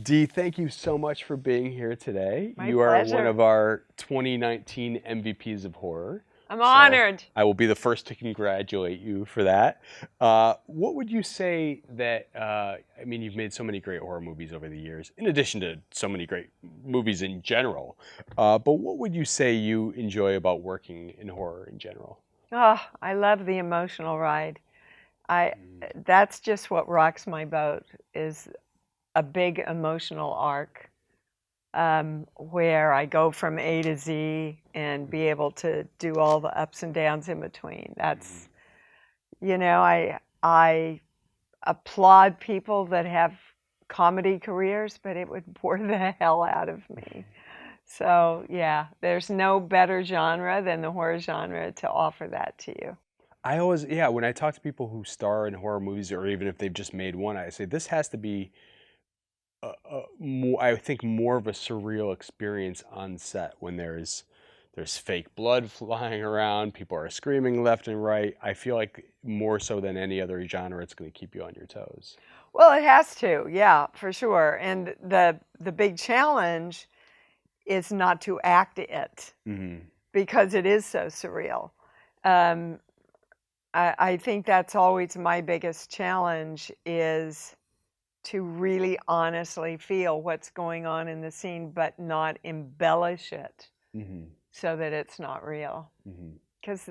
Dee, thank you so much for being here today. My You are one pleasure. of our 2019 MVPs of horror. I'm So honored. I will be the first to congratulate you for that. What would you say that, I mean, you've made so many great horror movies over the years, in addition to so many great movies in general. But what would you say you enjoy about working in horror in general? Oh, I love the emotional ride. That's just what rocks my boat is a big emotional arc where I go from A to Z and be able to do all the ups and downs in between. That's, I applaud people that have comedy careers, but it would bore the hell out of me. So yeah, there's no better genre than the horror genre to offer that to you. I always, yeah, when I talk to people who star in horror movies, or even if they've just made one, I say this has to be more, I think, more of a surreal experience on set when there's fake blood flying around, people are screaming left and right. I feel like more so than any other genre, it's going to keep you on your toes. Well, it has to, yeah, for sure. And the big challenge is not to act it because it is so surreal. Um, I think that's always my biggest challenge is to really honestly feel what's going on in the scene, but not embellish it so that it's not real. Because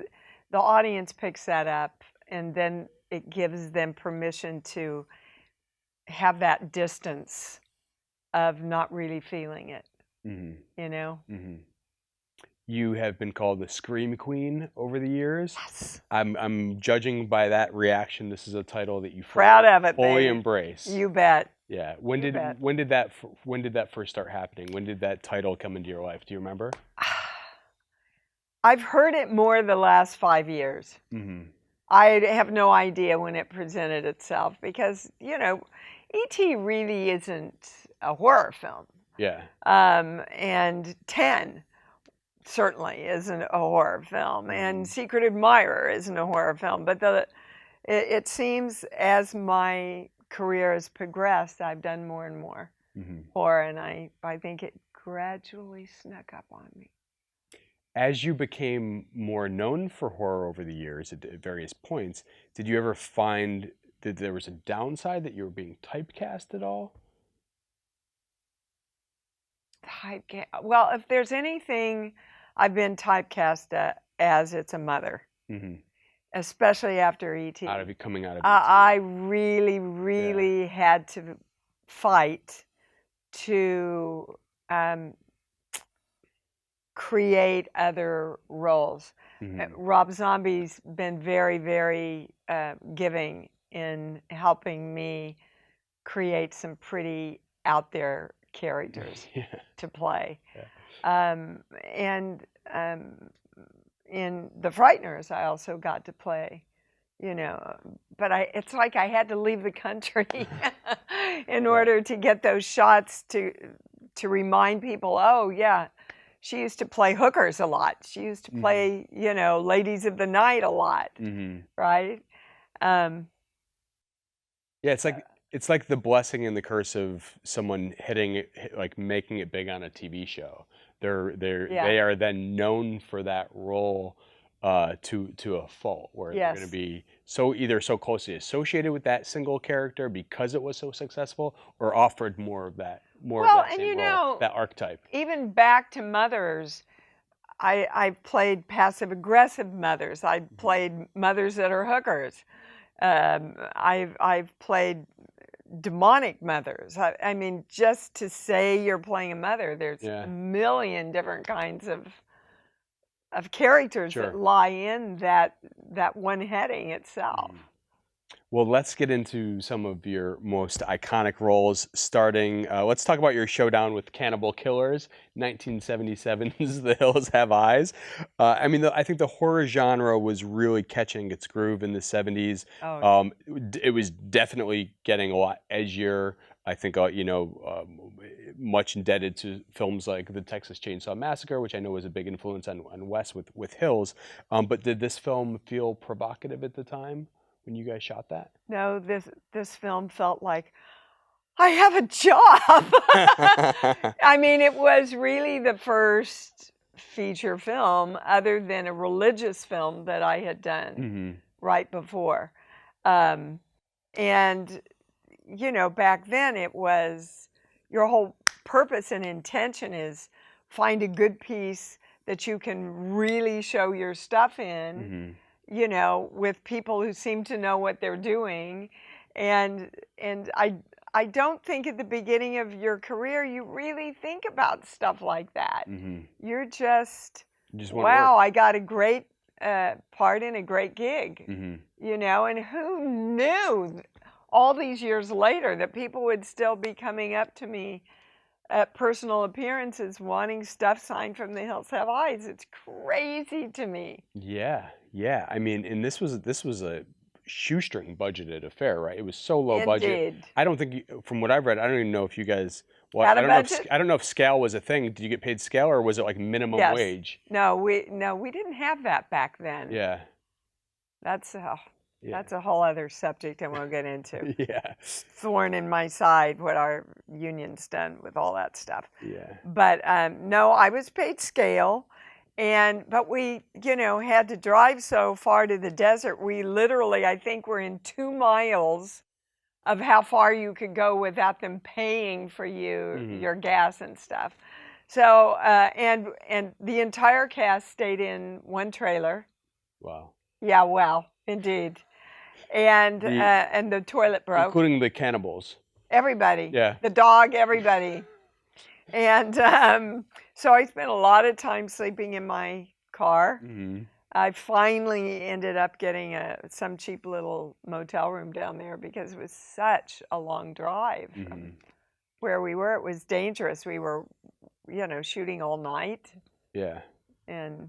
the audience picks that up, and then it gives them permission to have that distance of not really feeling it, you know? You have been called the Scream Queen over the years. Yes. I'm judging by that reaction. This is a title that you Proud of it, fully baby. embrace. You bet. Yeah. You bet. When did that first start happening? When did that title come into your life? Do you remember? I've heard it more the last 5 years. I have no idea when it presented itself because, E.T. really isn't a horror film. Yeah. And 10 certainly isn't a horror film, and Secret Admirer isn't a horror film. But it seems as my career has progressed, I've done more and more horror, and I think it gradually snuck up on me. As you became more known for horror over the years at various points, did you ever find that there was a downside, that you were being typecast at all? Well, if there's anything I've been typecast as, it's a mother, especially after E.T. Coming out of E.T. I really, really had to fight to create other roles. Rob Zombie's been very, very giving in helping me create some pretty out there characters to play. And in the Frighteners, I also got to play, but it's like I had to leave the country in order to get those shots to remind people, oh yeah, she used to play hookers a lot. She used to play, ladies of the night a lot, right? Yeah, it's like the blessing and the curse of someone hitting it, like making it big on a TV show. They are then known for that role to a fault, where they're going to be either so closely associated with that single character because it was so successful, or offered more of that same role, that archetype. Even back to mothers, I played passive aggressive mothers. I played mothers that are hookers. I've played demonic mothers. I mean, just to say you're playing a mother, there's a million different kinds of characters that lie in that one heading itself. Well, let's get into some of your most iconic roles, starting, let's talk about your showdown with Cannibal Killers, 1977's The Hills Have Eyes. I mean, I think the horror genre was really catching its groove in the 70s. It was definitely getting a lot edgier. I think, much indebted to films like The Texas Chainsaw Massacre, which I know was a big influence on Wes with Hills. But did this film feel provocative at the time when you guys shot that? No, this film felt like, I have a job. I mean, it was really the first feature film other than a religious film that I had done right before. And, you know, back then it was your whole purpose and intention is find a good piece that you can really show your stuff in, you know, with people who seem to know what they're doing. And I don't think at the beginning of your career you really think about stuff like that. You're just wow, I got a great part in a great gig, you know, and who knew all these years later that people would still be coming up to me at personal appearances wanting stuff signed from The Hills Have Eyes. It's crazy to me. Yeah, yeah. I mean, and this was a shoestring budgeted affair, right? It was so low budget. Indeed. I don't think, from what I've read, I don't even know if you guys. Well, Had a I don't know if budget? I don't know if scale was a thing. Did you get paid scale, or was it like minimum Yes. wage? No, we didn't have that back then. Yeah. That's Yeah. that's a whole other subject I won't get into. Yeah. Thorn in my side, what our union's done with all that stuff. Yeah. But no, I was paid scale, but we, you know, had to drive so far to the desert. We literally, I think, were in 2 miles of how far you could go without them paying for you your gas and stuff. So and the entire cast stayed in one trailer. Wow. Yeah, well, indeed. And the toilet broke. Including the cannibals. Everybody. Yeah. The dog, everybody. And so I spent a lot of time sleeping in my car. I finally ended up getting some cheap little motel room down there because it was such a long drive from where we were. It was dangerous. We were, you know, shooting all night. Yeah. And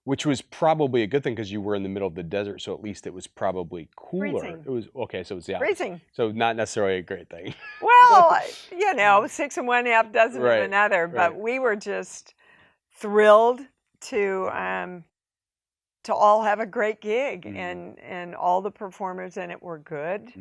which was probably a good thing because you were in the middle of the desert, so at least it was probably cooler. Freezing. It was okay, so it was the opposite. Freezing. So not necessarily a great thing. Well, you know, 6 and 1/2 dozen of another, but we were just thrilled to all have a great gig, and all the performers in it were good,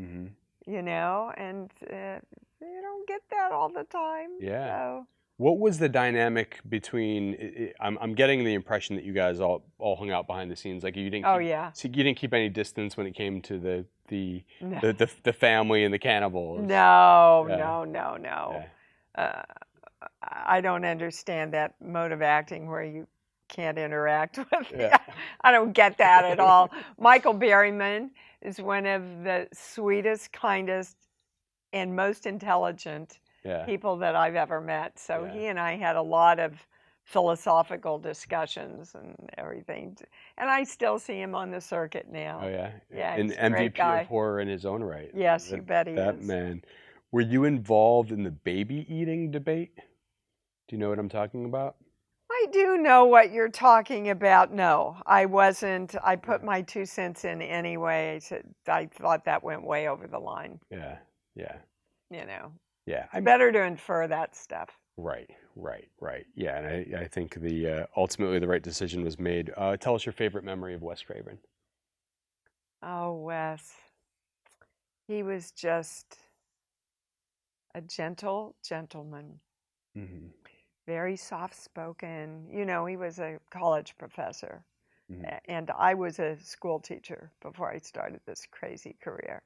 you know, and you don't get that all the time. Yeah. So. What was the dynamic between? I'm getting the impression that you guys all hung out behind the scenes. Like you didn't. So you didn't keep any distance when it came to the family and the cannibals. No. Yeah. I don't understand that mode of acting where you can't interact with. Yeah. I don't get that at all. Michael Berryman is one of the sweetest, kindest, and most intelligent people that I've ever met. So he and I had a lot of philosophical discussions and everything. And I still see him on the circuit now. Oh yeah. Yeah. An MVP of horror in his own right. Yes, you bet he is. That man. Were you involved in the baby eating debate? Do you know what I'm talking about? I do know what you're talking about. No, I wasn't. I put my 2 cents in anyway. I thought that went way over the line. Yeah. You know. Yeah. It's better to infer that stuff. Right. Yeah, and I think ultimately the right decision was made. Tell us your favorite memory of Wes Craven. Oh, Wes. He was just a gentle gentleman. Very soft-spoken. You know, he was a college professor, and I was a school teacher before I started this crazy career.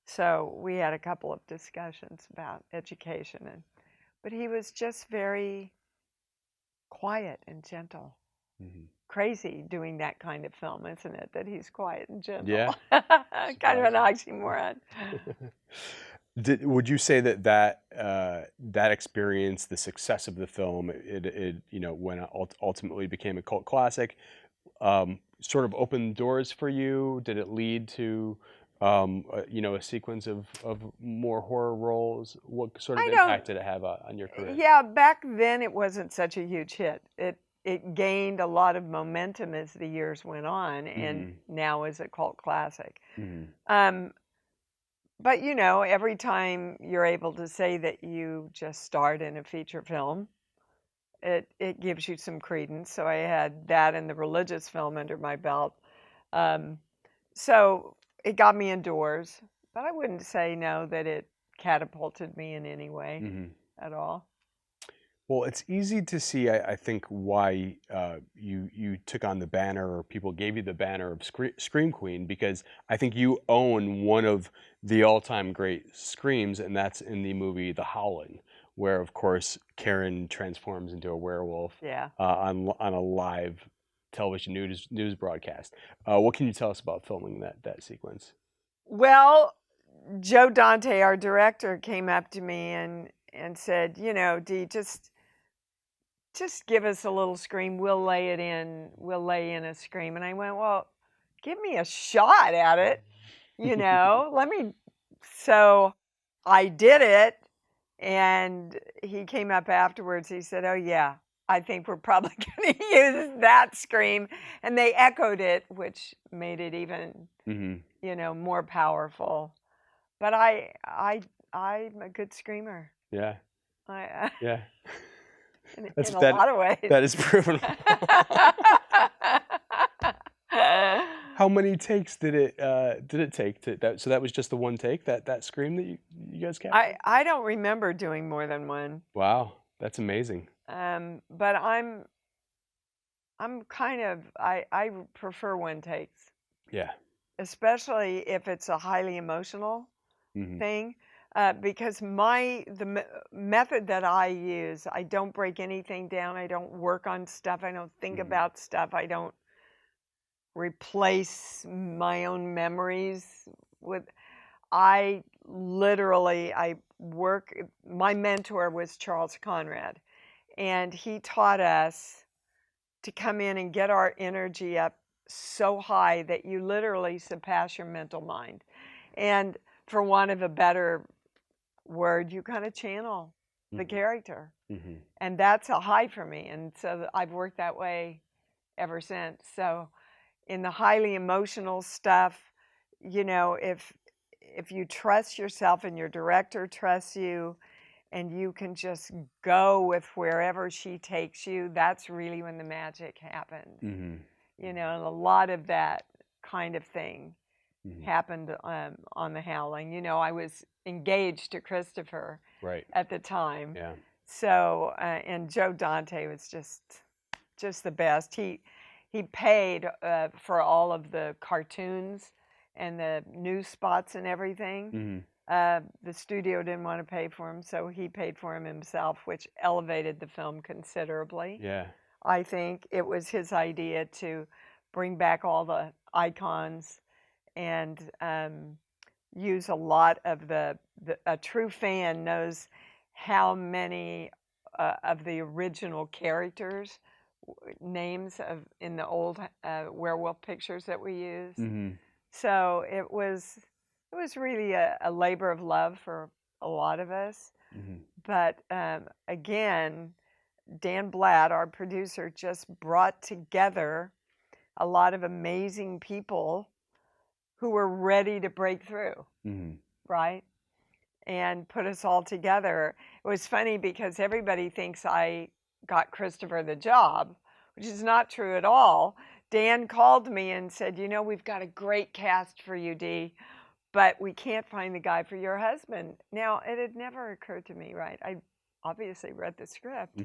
So we had a couple of discussions about education, but he was just very quiet and gentle. Crazy doing that kind of film, isn't it? That he's quiet and gentle. Yeah. Kind of an oxymoron. Would you say that experience, the success of the film, it you know, when it ultimately became a cult classic, sort of opened doors for you? Did it lead to you know, a sequence of more horror roles? What sort of impact did it have on your career? Yeah, back then it wasn't such a huge hit. It gained a lot of momentum as the years went on, and now is a cult classic. But you know, every time you're able to say that you just starred in a feature film, it gives you some credence. So I had that and the religious film under my belt. So it got me indoors, but I wouldn't say no that it catapulted me in any way at all. Well, it's easy to see, I think, why you took on the banner, or people gave you the banner of Scream Queen, because I think you own one of the all-time great screams, and that's in the movie The Howling, where, of course, Karen transforms into a werewolf on a live television news broadcast. What can you tell us about filming that sequence? Well, Joe Dante, our director, came up to me and said, Dee, just give us a little scream. We'll lay it in. We'll lay in a scream. And I went, well, give me a shot at it. Let me. So I did it. And he came up afterwards. He said, oh, yeah, I think we're probably going to use that scream. And they echoed it, which made it even, more powerful. But I'm a good screamer. Yeah. Yeah. In a lot of ways. That is proven. How many takes did it take to that? So that was just the one take, that scream that you guys captured? I don't remember doing more than one. Wow, that's amazing. But I'm kind of I prefer one takes. Yeah. Especially if it's a highly emotional thing. Because the method that I use, I don't break anything down. I don't work on stuff. I don't think about stuff. I don't replace my own memories with. I work. My mentor was Charles Conrad, and he taught us to come in and get our energy up so high that you literally surpass your mental mind. And for want of a better word, you kind of channel the character. And that's a high for me. And so I've worked that way ever since. So in the highly emotional stuff, if you trust yourself and your director trusts you and you can just go with wherever she takes you, that's really when the magic happens. And a lot of that kind of thing happened on The Howling. I was engaged to Christopher at the time. Yeah. So, and Joe Dante was just the best. He paid for all of the cartoons and the news spots and everything. The studio didn't want to pay for him, so he paid for him himself, which elevated the film considerably. Yeah. I think it was his idea to bring back all the icons and use a lot of a true fan knows how many of the original characters names in the old werewolf pictures that we use. So it was really a labor of love for a lot of us. But again, Dan Blatt, our producer, just brought together a lot of amazing people who were ready to break through, right? And put us all together. It was funny because everybody thinks I got Christopher the job, which is not true at all. Dan called me and said, we've got a great cast for you, Dee, but we can't find the guy for your husband. Now, it had never occurred to me, right? I obviously read the script.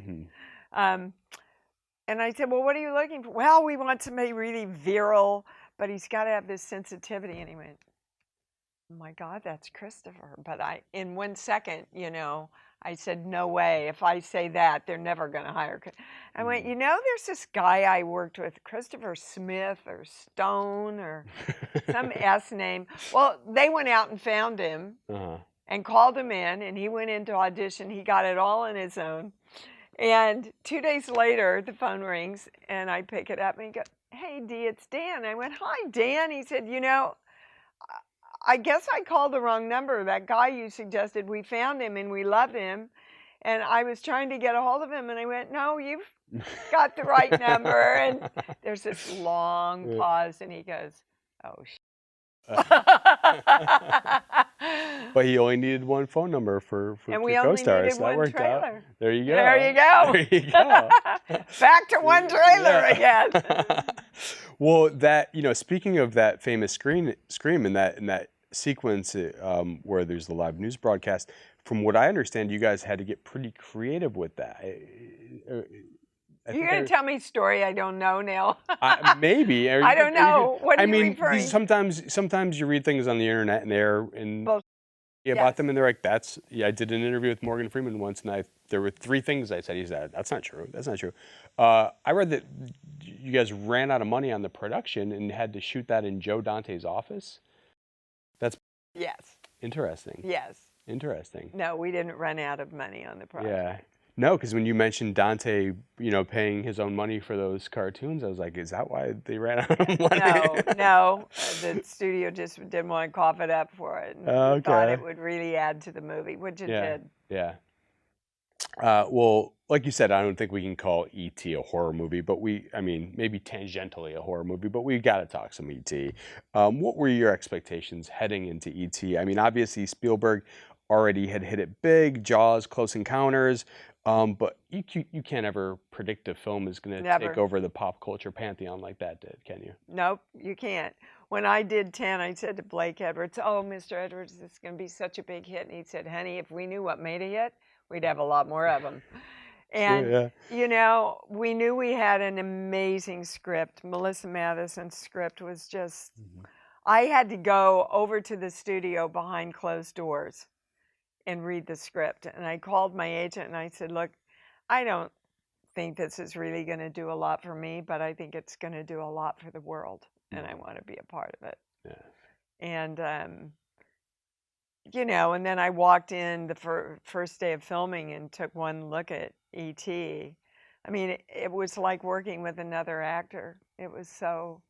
And I said, well, what are you looking for? Well, we want somebody really virile, but he's got to have this sensitivity. And he went, oh my God, that's Christopher. But in 1 second, I said, no way. If I say that, they're never going to hire. I went, there's this guy I worked with, Christopher Smith or Stone or some S name. Well, they went out and found him and called him in, and he went into audition. He got it all on his own. And 2 days later, the phone rings, and I pick it up, and he goes, hey, Dee, it's Dan. I went, hi, Dan. He said, I guess I called the wrong number. That guy you suggested, we found him, and we love him. And I was trying to get a hold of him, and I went, no, you've got the right number. And there's this long pause, and he goes, oh, But he only needed one phone number for and we co-stars. That worked trailer. out. There you go. There you go. There you go. Back to one trailer again. Well, speaking of that famous scream in that sequence where there's the live news broadcast, from what I understand, you guys had to get pretty creative with that. I You're think going to tell me a story I don't know now. maybe, or I don't you could. know. What are I you mean, these referring? sometimes you read things on the internet and Well, about yes. them, and they're like, "That's yeah." I did an interview with Morgan Freeman once, and there were three things I said. He said, "That's not true. That's not true." I read that you guys ran out of money on the production and had to shoot that in Joe Dante's office. That's Yes. interesting. Yes. Interesting. No, we didn't run out of money on the project. Yeah. No, because when you mentioned Dante, paying his own money for those cartoons, I was like, is that why they ran out of money? No. The studio just didn't want to cough it up for it, and we thought it Okay. would really add to the movie, which it Yeah. did. Yeah. Well, like you said, I don't think we can call E.T. a horror movie, but I mean, maybe tangentially a horror movie, but we got to talk some E.T. What were your expectations heading into E.T.? I mean, obviously Spielberg already had hit it big, Jaws, Close Encounters, but you can't ever predict a film is going to take Never. over the pop culture pantheon like that did, can you? Nope, you can't. When I did 10, I said to Blake Edwards, "Oh, Mr. Edwards, this is going to be such a big hit." And he said, "Honey, if we knew what made a hit, we'd have a lot more of them." Sure, And, yeah. we knew we had an amazing script. Melissa Matheson's script was just, Mhm. I had to go over to the studio behind closed doors and read the script. And I called my agent and I said, "Look, I don't think this is really going to do a lot for me, but I think it's going to do a lot for the world, and I want to be a part of it." Yeah. And and then I walked in the first day of filming and took one look at E.T. I mean, it was like working with another actor. It was so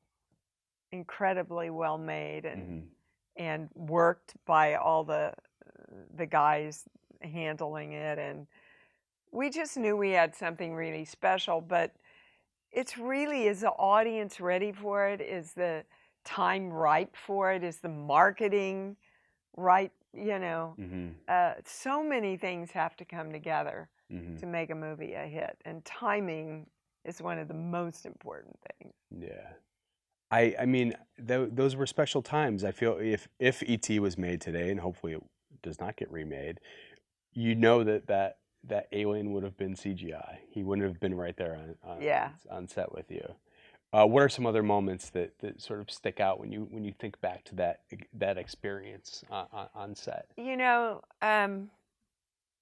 incredibly well made Mhm. and worked by all the guys handling it, and we just knew we had something really special. But it's really, is the audience ready for it? Is the time ripe for it? Is the marketing right? Mhm. So many things have to come together Mhm. to make a movie a hit, and timing is one of the most important things. Yeah. I mean, those were special times. I feel if E.T. was made today, and hopefully it does not get remade, that alien would have been CGI. He wouldn't have been right there Yeah. on set with you. What are some other moments that sort of stick out when you think back to that experience on set?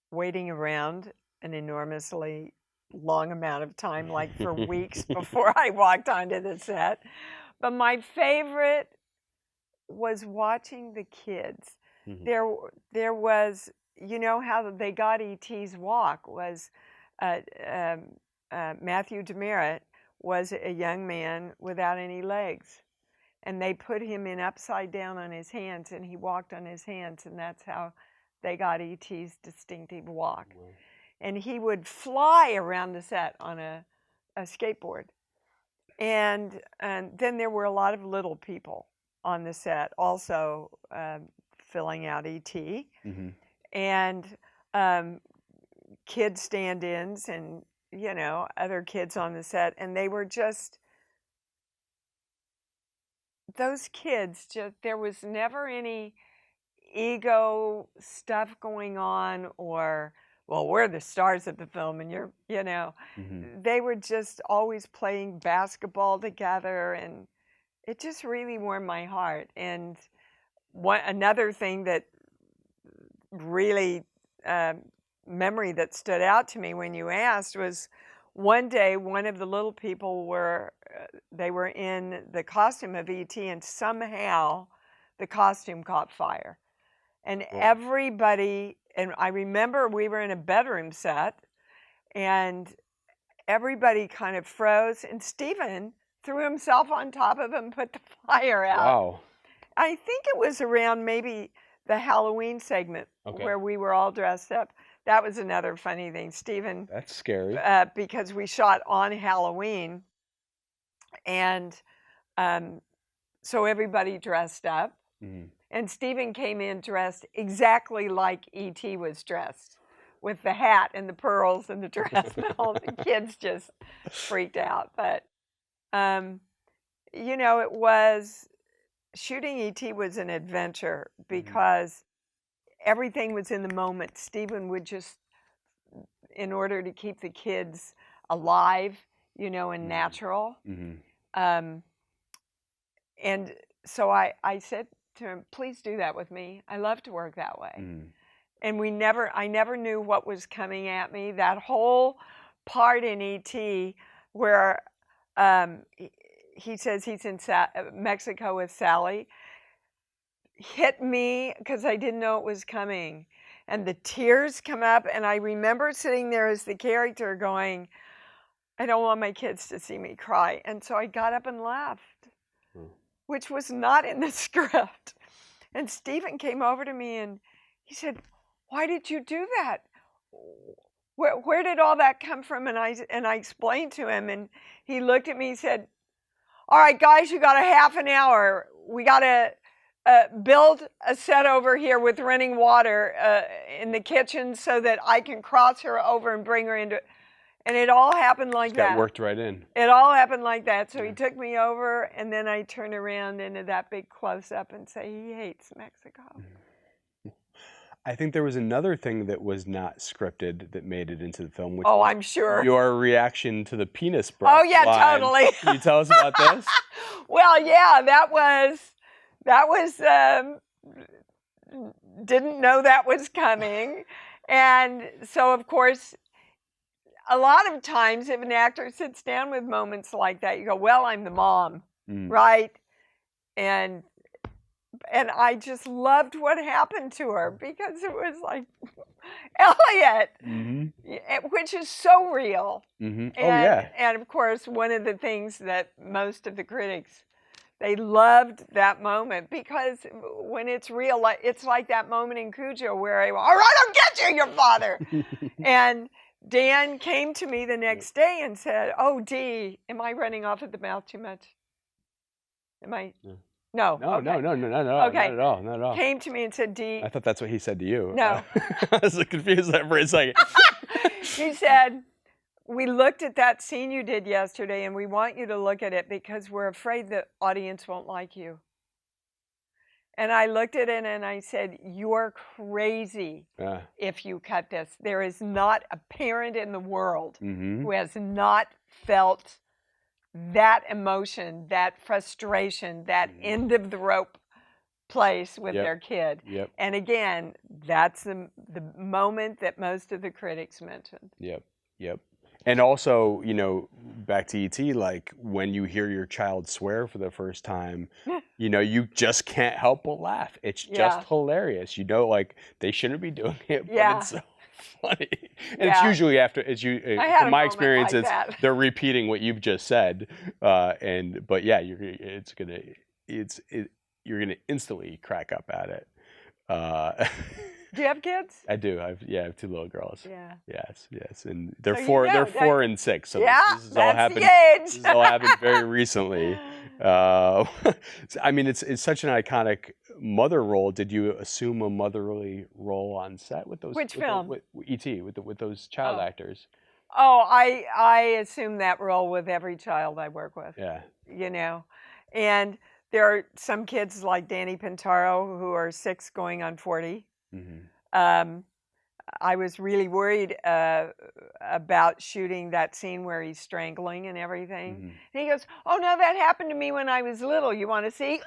Waiting around an enormously long amount of time, like for weeks before I walked onto the set. But my favorite was watching the kids. Mhm. There was, how they got E.T.'s walk was, uh, um, Matthew Demerit was a young man without any legs, and they put him in upside down on his hands, and he walked on his hands, and that's how they got E.T.'s distinctive walk. Wow. And he would fly around the set on a skateboard. And then there were a lot of little people on the set also, filling out ET, Mhm. and um, kid stand-ins, and other kids on the set, and they were just, those kids, just, there was never any ego stuff going on, or, well, we're the stars of the film and Mhm. they were just always playing basketball together, and it just really warmed my heart. And another thing that really, memory that stood out to me when you asked was, one day one of the little people they were in the costume of ET, and somehow the costume caught fire. And Whoa. everybody, and I remember we were in a bedroom set, and everybody kind of froze, and Stephen threw himself on top of him and put the fire out. Wow. I think it was around maybe the Halloween segment Okay. where we were all dressed up. That was another funny thing. Stephen, That's scary. because we shot on Halloween, and so everybody dressed up. Mhm. And Stephen came in dressed exactly like E.T. was dressed, with the hat and the pearls and the dress, and all the kids just freaked out. But, it was shooting E.T. was an adventure because everything was in the moment. Stephen would just, in order to keep the kids alive, you know, and natural. And so I said to him, please do that with me. I love to work that way. And I never knew what was coming at me. That whole part in E.T. where he says he's in Mexico with Sally hit me because I didn't know it was coming. And the tears come up, and I remember sitting there as the character going, I don't want my kids to see me cry. And so I got up and left, which was not in the script. And Stephen came over to me and he said, why did you do that? Where did all that come from? And I explained to him, and he looked at me and said, all right, guys, you got a half an hour. We got to build a set over here with running water in the kitchen so that I can cross her over and bring her into it. And it all happened like that. That worked right in. It all happened like that. So he took me over, and then I turned around into that big close-up and say, he hates Mexico. I think there was another thing that was not scripted that made it into the film. Which I'm sure. Your reaction to the penis breath. Oh, yeah, line. totally. Can you tell us about this? Well, yeah, that was, didn't know that was coming. And so, of course, a lot of times if an actor sits down with moments like that, you go, well, I'm the mom, right? And I just loved what happened to her because it was like, Elliot, which is so real. And, and of course, one of the things that most of the critics, they loved that moment because when it's real, it's like that moment in Cujo where I went, all right, I'll get you, your father. And Dan came to me the next day and said, oh, Dee, am I running off at the mouth too much? Am I? No. No, okay. no. Okay. Not at all. Came to me and said, Dee. I thought that's what he said to you. No. I was confused there for a second. He said, we looked at that scene you did yesterday, and we want you to look at it because we're afraid the audience won't like you. And I looked at it and I said, you're crazy if you cut this. There is not a parent in the world who has not felt that emotion, that frustration, that end of the rope place with their kid. And again, that's the moment that most of the critics mentioned. And also, you know, back to E.T., like when you hear your child swear for the first time, you know, you just can't help but laugh. It's just hilarious. You know, like they shouldn't be doing it, but it's so funny. And it's usually after, from my experience, like they're repeating what you've just said. But yeah, you're gonna instantly crack up at it. Do you have kids? I do. I have two little girls. Yeah. Yes. And they're So four. you know, They're 4 and 6. So this is all that's happened. the age. This has all happened very recently. I mean, it's such an iconic mother role. Did you assume a motherly role on set with those? Which film? With E.T. with those child actors. Oh, I assume that role with every child I work with. Yeah. You know, and there are some kids like Danny Pintaro who are 6 going on 40. I was really worried about shooting that scene where he's strangling and everything. And he goes, oh, no, that happened to me when I was little. You want to see?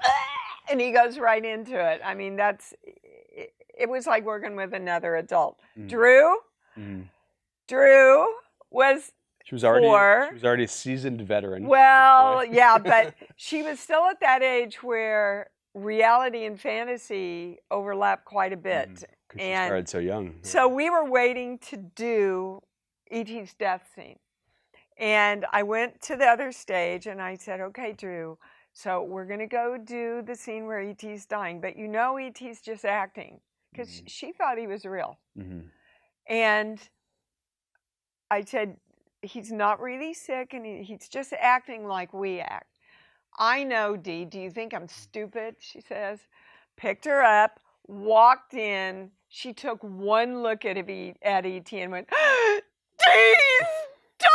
And he goes right into it. I mean, it was like working with another adult. Drew was She was already a seasoned veteran. Well, yeah, but she was still at that age where reality and fantasy overlap quite a bit. Because she started so young. So we were waiting to do E.T.'s death scene. And I went to the other stage and I said, okay, Drew, so we're going to go do the scene where E.T.'s dying. But you know E.T.'s just acting. Because she thought he was real. And I said, he's not really sick and he's just acting like we act. I know, Dee. Do you think I'm stupid? She says. Picked her up, walked in. She took one look at E.T. and went, Dee's dying!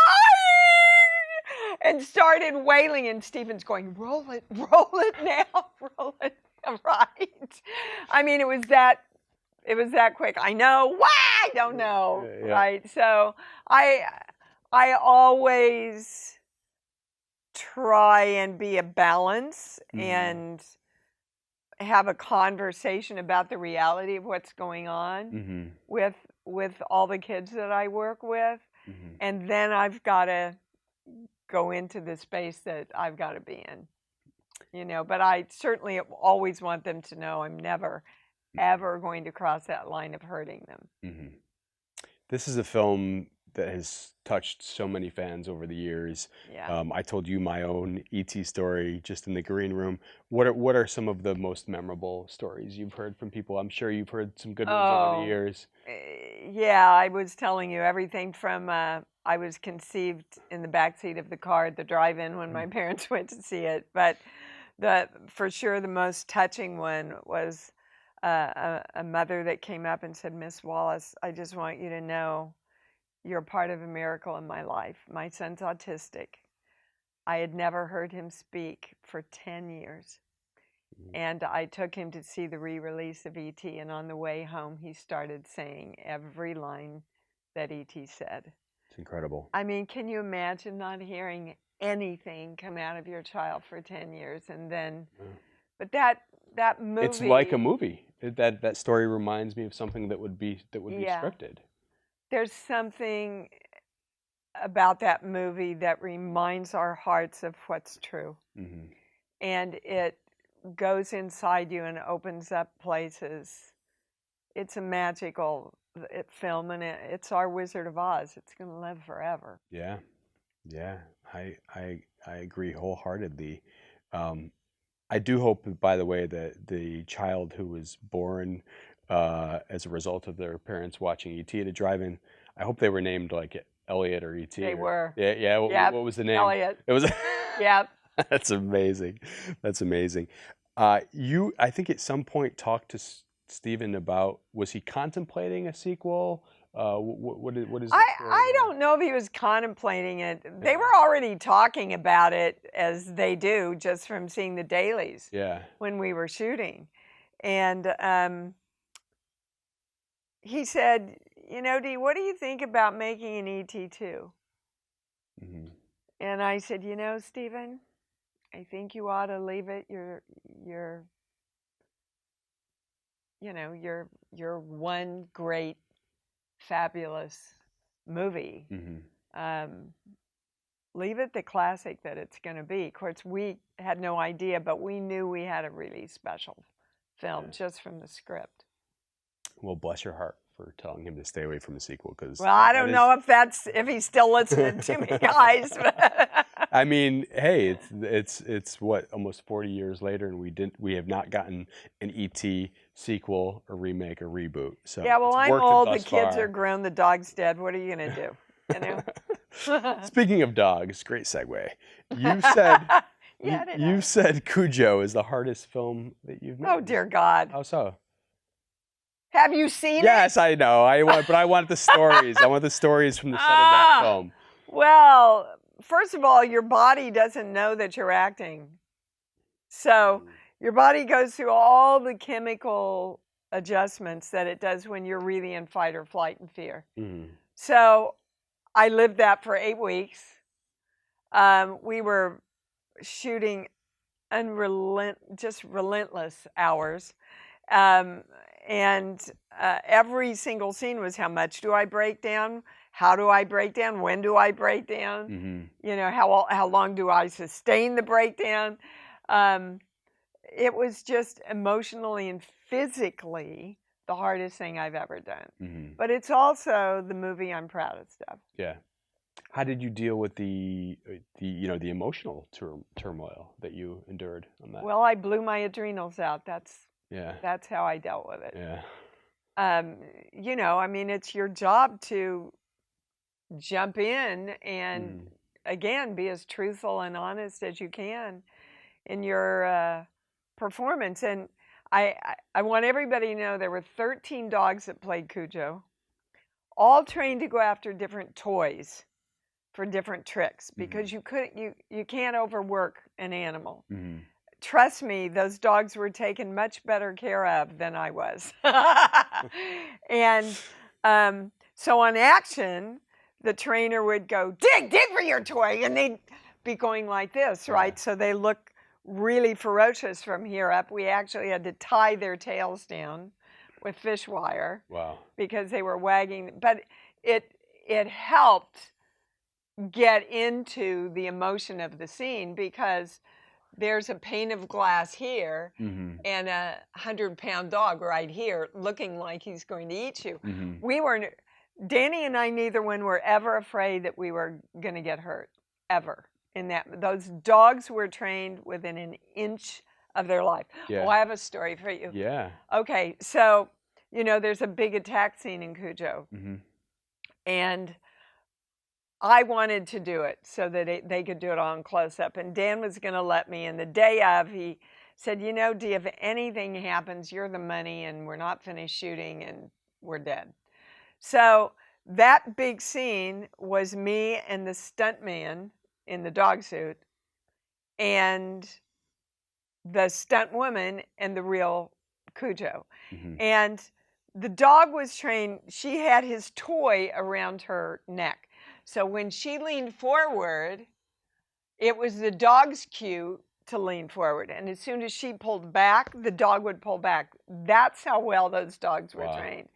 and started wailing, and Stephen's going, roll it now, roll it, right? I mean, it was that quick. I know, why? I don't know, Yeah. right? So I always try and be a balance and have a conversation about the reality of what's going on with all the kids that I work with. And then I've got to go into the space that I've got to be in, you know, but I certainly always want them to know I'm never, ever going to cross that line of hurting them. This is a film that has touched so many fans over the years. Yeah. I told you my own ET story just in the green room. What are some of the most memorable stories you've heard from people? I'm sure you've heard some good ones over the years. Yeah, I was telling you everything from I was conceived in the backseat of the car at the drive-in when my parents went to see it. But for sure the most touching one was a mother that came up and said, Miss Wallace, I just want you to know you're part of a miracle in my life. My son's autistic. I had never heard him speak for 10 years. And I took him to see the re-release of E.T. And on the way home, he started saying every line that E.T. said. It's incredible. I mean, can you imagine not hearing anything come out of your child for 10 years? And then, but that movie. It's like a movie. That story reminds me of something that would be scripted. There's something about that movie that reminds our hearts of what's true. And it goes inside you and opens up places. It's a magical film, and it's our Wizard of Oz. It's going to live forever. Yeah, I agree wholeheartedly. I do hope, by the way, that the child who was born as a result of their parents watching E.T. at a drive-in, I hope they were named like Elliot or E.T. They were. Yeah. What was the name? Elliot. It was. Yep. That's amazing. That's amazing. You, I think, at some point talked to Stephen about, was he contemplating a sequel? What is? I don't know if he was contemplating it. They were already talking about it, as they do, just from seeing the dailies. Yeah. When we were shooting, and he said, "You know, Dee, what do you think about making an ET2?" And I said, "You know, Stephen, I think you ought to leave it. You're one great, fabulous movie. Leave it the classic that it's going to be." Of course, we had no idea, but we knew we had a really special film just from the script. Well, bless your heart for telling him to stay away from the sequel, because I don't know if he's still listening to me, guys. I mean, hey, it's what, almost 40 years later, and we have not gotten an ET sequel, or remake, or reboot. So yeah, well, I'm old. The kids are grown. The dog's dead. What are you gonna do? You know. Speaking of dogs, great segue. You said you said Cujo is the hardest film that you've made. Oh dear God! How so? Have you seen it? Yes, I know. But I want the stories. I want the stories from the set of that film. Well, first of all, your body doesn't know that you're acting. So your body goes through all the chemical adjustments that it does when you're really in fight or flight and fear. So I lived that for 8 weeks. We were shooting just relentless hours. And every single scene was, how much do I break down? How do I break down? When do I break down? You know, how long do I sustain the breakdown? It was just emotionally and physically the hardest thing I've ever done. But it's also the movie I'm proudest of. Yeah. How did you deal with the emotional turmoil that you endured on that? Well, I blew my adrenals out. That's how I dealt with it. Yeah. You know, I mean, it's your job to jump in and again be as truthful and honest as you can in your performance. And I want everybody to know there were 13 dogs that played Cujo, all trained to go after different toys for different tricks because you can't overwork an animal. Mm-hmm. Trust me, those dogs were taken much better care of than I was. And so on action, the trainer would go, dig for your toy, and they'd be going like this, right? So they look really ferocious from here up. We actually had to tie their tails down with fish wire. Wow. Because they were wagging, but it helped get into the emotion of the scene because there's a pane of glass here and a 100-pound dog right here looking like he's going to eat you. We weren't, Danny and I, neither one were ever afraid that we were going to get hurt, ever. In that, those dogs were trained within an inch of their life. Yeah. Oh, I have a story for you. Yeah. Okay, so, you know, there's a big attack scene in Cujo. And I wanted to do it so that they could do it on close-up. And Dan was going to let me. And the day of, he said, you know, Dee, if anything happens, you're the money, and we're not finished shooting, and we're dead. So that big scene was me and the stuntman in the dog suit and the stunt woman and the real Cujo. And the dog was trained, she had his toy around her neck. So when she leaned forward, it was the dog's cue to lean forward. And as soon as she pulled back, the dog would pull back. That's how well those dogs were trained.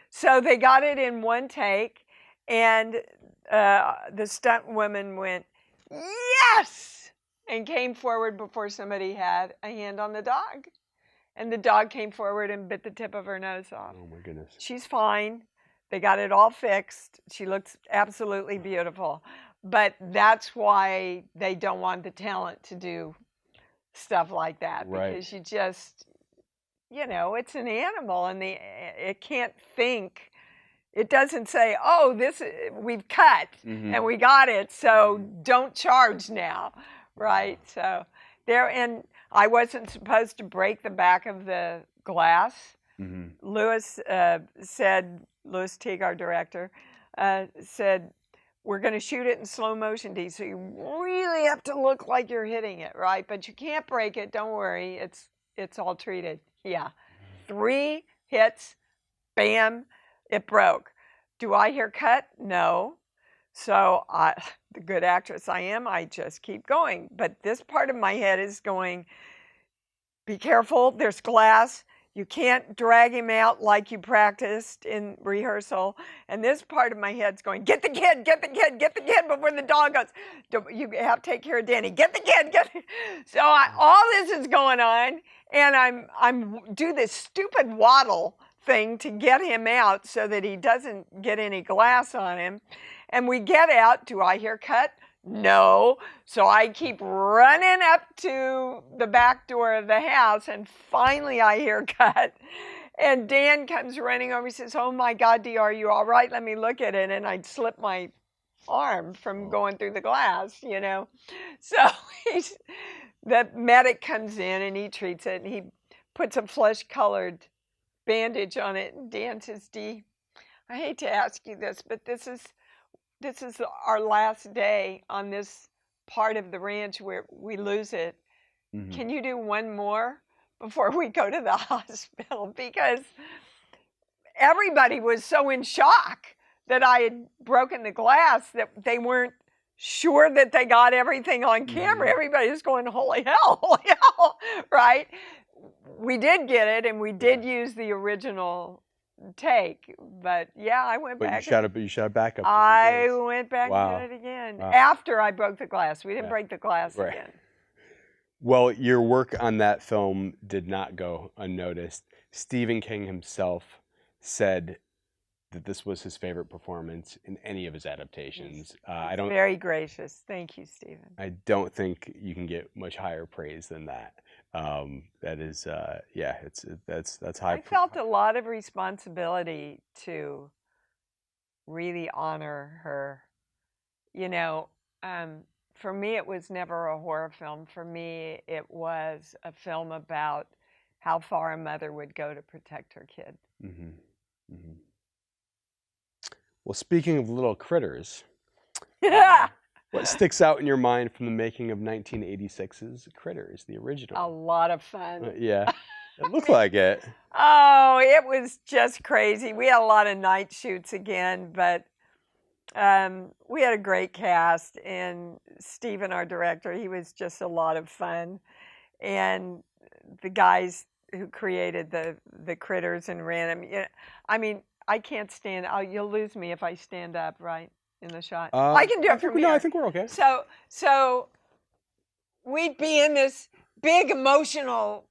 So they got it in one take, and the stunt woman went, yes, and came forward before somebody had a hand on the dog. And the dog came forward and bit the tip of her nose off. Oh, my goodness. She's fine. They got it all fixed. She looks absolutely beautiful. But that's why they don't want the talent to do stuff like that. Because you just, you know, it's an animal, and it can't think. It doesn't say, oh, we've cut and we got it, so don't charge now, right? So there, and I wasn't supposed to break the back of the glass. Louis Louis Teague, our director, said, we're going to shoot it in slow motion, Dee, so you really have to look like you're hitting it, right? But you can't break it, don't worry, it's all treated. Yeah, 3 hits, bam, it broke. Do I hear cut? No. So the good actress I am, I just keep going. But this part of my head is going, be careful, there's glass. You can't drag him out like you practiced in rehearsal. And this part of my head's going, get the kid, get the kid, get the kid before the dog goes. You have to take care of Danny. Get the kid, get the... So all this is going on, and I'm do this stupid waddle thing to get him out so that he doesn't get any glass on him. And we get out. Do I hear cut? No. So I keep running up to the back door of the house, and finally I hear cut. And Dan comes running over. He says, oh my God, Dee, are you all right? Let me look at it. And I'd slip my arm from going through the glass, you know. So the medic comes in and he treats it, and he puts a flesh-colored bandage on it. And Dan says, Dee, I hate to ask you this, but this is our last day on this part of the ranch where we lose it. Can you do one more before we go to the hospital? Because everybody was so in shock that I had broken the glass that they weren't sure that they got everything on camera. Everybody was going, holy hell, right? We did get it, and we did use the original take, but yeah, I went back. You shot a backup. I went back and did it again after I broke the glass. We didn't break the glass again. Well, your work on that film did not go unnoticed. Stephen King himself said that this was his favorite performance in any of his adaptations. Very gracious. Thank you, Stephen. I don't think you can get much higher praise than that. That is, that's high. I felt a lot of responsibility to really honor her. You know, for me, it was never a horror film. For me, it was a film about how far a mother would go to protect her kid. Well, speaking of little critters, What sticks out in your mind from the making of 1986's Critters, the original? A lot of fun. Yeah, it I looked mean, like it. oh, it was just crazy. We had a lot of night shoots again, but we had a great cast, and Steven, our director, he was just a lot of fun. And the guys who created the critters and ran them, I mean, I can't stand. Oh, you'll lose me if I stand up right in the shot. I can do it from No, I here. think we're okay. So we'd be in this big emotional,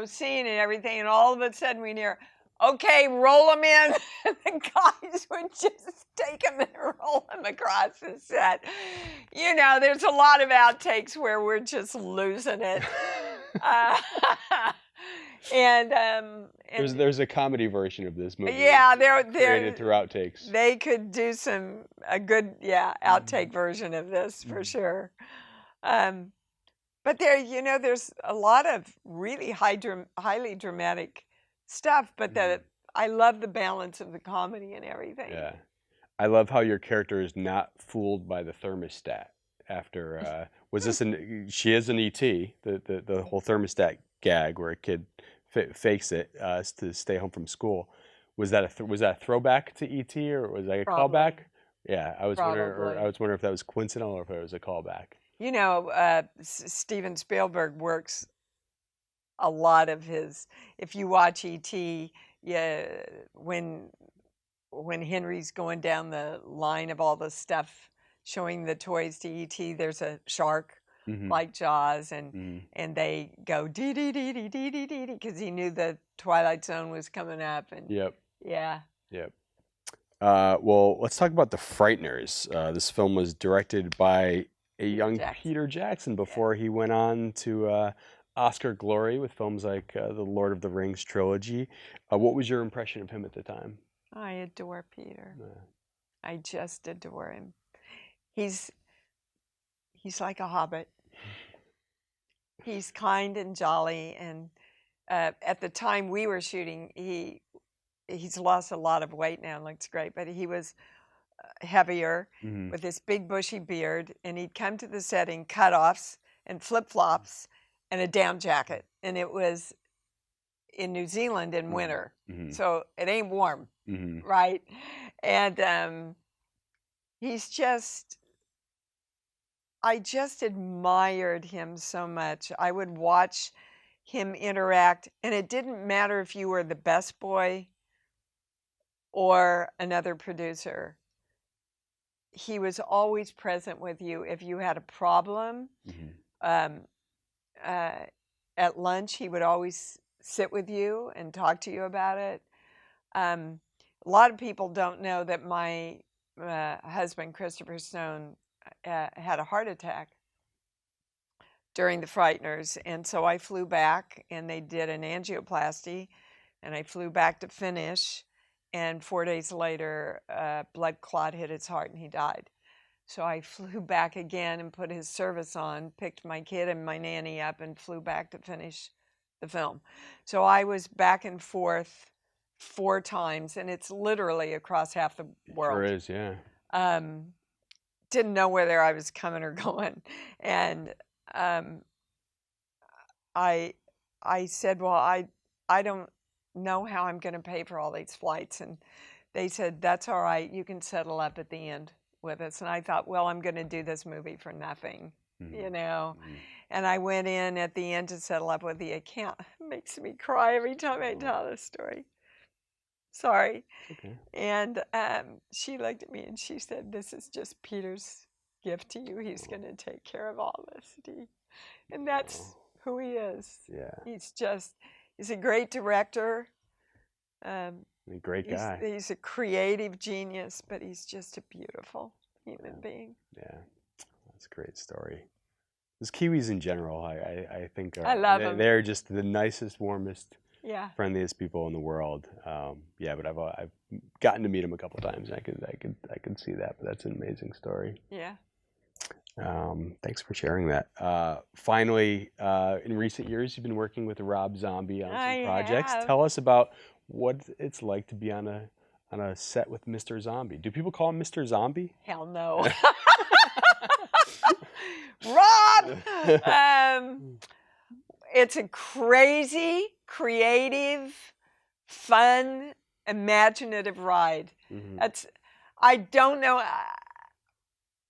scene and everything, and all of a sudden we'd hear, "Okay, roll them in." And the guys would just take them and roll them across the set. There's a lot of outtakes where we're just losing it. And there's a comedy version of this movie. Yeah, they're created through outtakes. They could do a good outtake version of this for sure. But there's a lot of really highly dramatic stuff. But I love the balance of the comedy and everything. Yeah, I love how your character is not fooled by the thermostat. After was this she is an ET, the whole thermostat gag where a kid fakes it to stay home from school. Was that a throwback to ET, or was that a callback? Yeah, I was wondering if that was coincidental or if it was a callback. Steven Spielberg works a lot of his. If you watch ET, when Henry's going down the line of all the stuff, showing the toys to ET, there's a shark like Jaws, and they go dee dee dee dee dee dee dee because he knew the Twilight Zone was coming up. And Yep. Well, let's talk about the Frighteners. This film was directed by a young Peter Jackson before he went on to Oscar glory with films like the Lord of the Rings trilogy. What was your impression of him at the time? I adore Peter. I just adore him. He's like a hobbit. He's kind and jolly, and at the time we were shooting, he's lost a lot of weight now and looks great, but he was heavier with this big bushy beard, and he'd come to the set in cutoffs and flip-flops and a down jacket, and it was in New Zealand in winter, so it ain't warm, right? And I just admired him so much. I would watch him interact, and it didn't matter if you were the best boy or another producer. He was always present with you. If you had a problem, at lunch, he would always sit with you and talk to you about it. A lot of people don't know that my husband, Christopher Stone, had a heart attack during the Frighteners, and so I flew back, and they did an angioplasty, and I flew back to finish, and 4 days later, a blood clot hit his heart, and he died. So I flew back again and put his service on, picked my kid and my nanny up, and flew back to finish the film. So I was back and forth 4 times, and it's literally across half the world. Sure is, yeah. Didn't know whether I was coming or going, and I said, well, I don't know how I'm going to pay for all these flights, and they said, that's all right, you can settle up at the end with us. And I thought, well, I'm going to do this movie for nothing, and I went in at the end to settle up with the account. It makes me cry every time I tell this story. Sorry. Okay. And she looked at me and she said, this is just Peter's gift to you. He's going to take care of all this, Dee. And that's who he is. Yeah. He's a great director. A great guy. He's a creative genius, but he's just a beautiful human being. Yeah. That's a great story. Those Kiwis in general, I think I love them. They're just the nicest, warmest, friendliest people in the world. But I've gotten to meet them a couple times. I could see that, but that's an amazing story. Yeah. Thanks for sharing that. Finally, in recent years, you've been working with Rob Zombie on some projects. Tell us about what it's like to be on on a set with Mr. Zombie. Do people call him Mr. Zombie? Hell no. Rob! It's a crazy, creative, fun, imaginative ride. I don't know.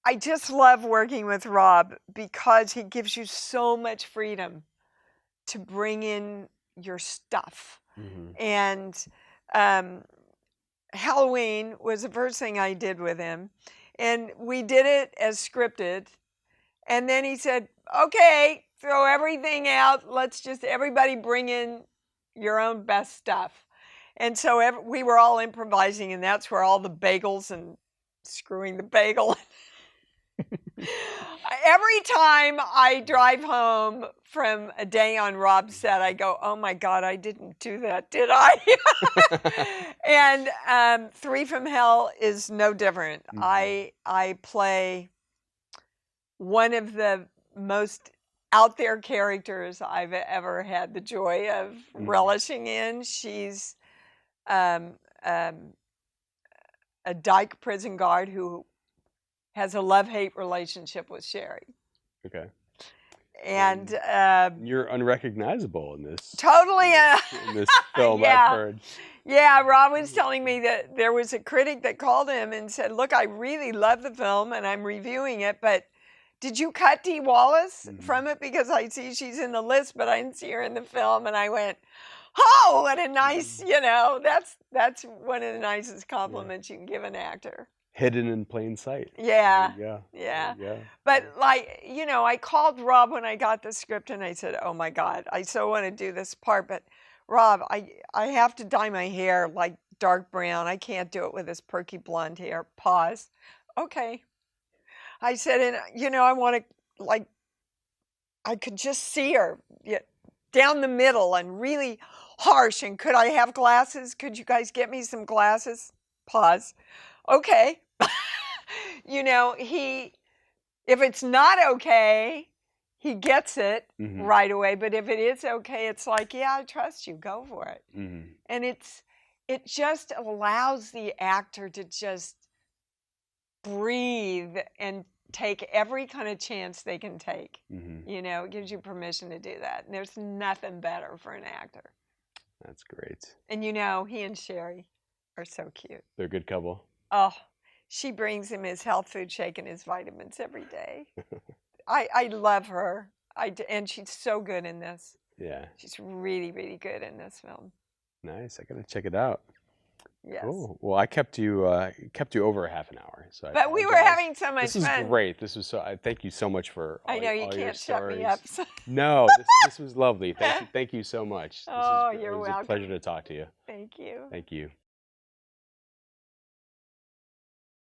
I just love working with Rob because he gives you so much freedom to bring in your stuff. And Halloween was the first thing I did with him. And we did it as scripted. And then he said, okay, throw everything out. Let's just everybody bring in your own best stuff. And so we were all improvising, and that's where all the bagels and screwing the bagel. Every time I drive home from a day on Rob's set, I go, oh my God, I didn't do that, did I? And Three from Hell is no different. I play one of the most out there characters I've ever had the joy of relishing in. She's a dyke prison guard who has a love-hate relationship with Sherry. Okay. And you're unrecognizable in this. Totally. In this film, I've heard. Yeah, Rob was telling me that there was a critic that called him and said, look, I really love the film and I'm reviewing it, but did you cut Dee Wallace from it? Because I see she's in the list, but I didn't see her in the film. And I went, oh, what a nice, that's one of the nicest compliments you can give an actor. Hidden in plain sight. Yeah. But I called Rob when I got the script and I said, oh my God, I so want to do this part, but Rob, I have to dye my hair like dark brown. I can't do it with this perky blonde hair. Pause. Okay. I said, and I want to, I could just see her down the middle and really harsh. And could I have glasses? Could you guys get me some glasses? Pause. Okay. If it's not okay, he gets it right away. But if it is okay, it's like, yeah, I trust you. Go for it. And it just allows the actor to just breathe and take every kind of chance they can take. It gives you permission to do that. And there's nothing better for an actor. That's great. And he and Sherry are so cute. They're a good couple. Oh, she brings him his health food shake and his vitamins every day. I love her. And she's so good in this. Yeah. She's really, really good in this film. Nice. I gotta check it out. Yes. Cool. Well, I kept you over a half an hour. So but we were having so much fun. This is great. This was so. Thank you so much for all, I know you all can't your shut stories. me up. No, this was lovely. Thank you so much. Oh, you're welcome. It was a pleasure to talk to you. Thank you. Thank you.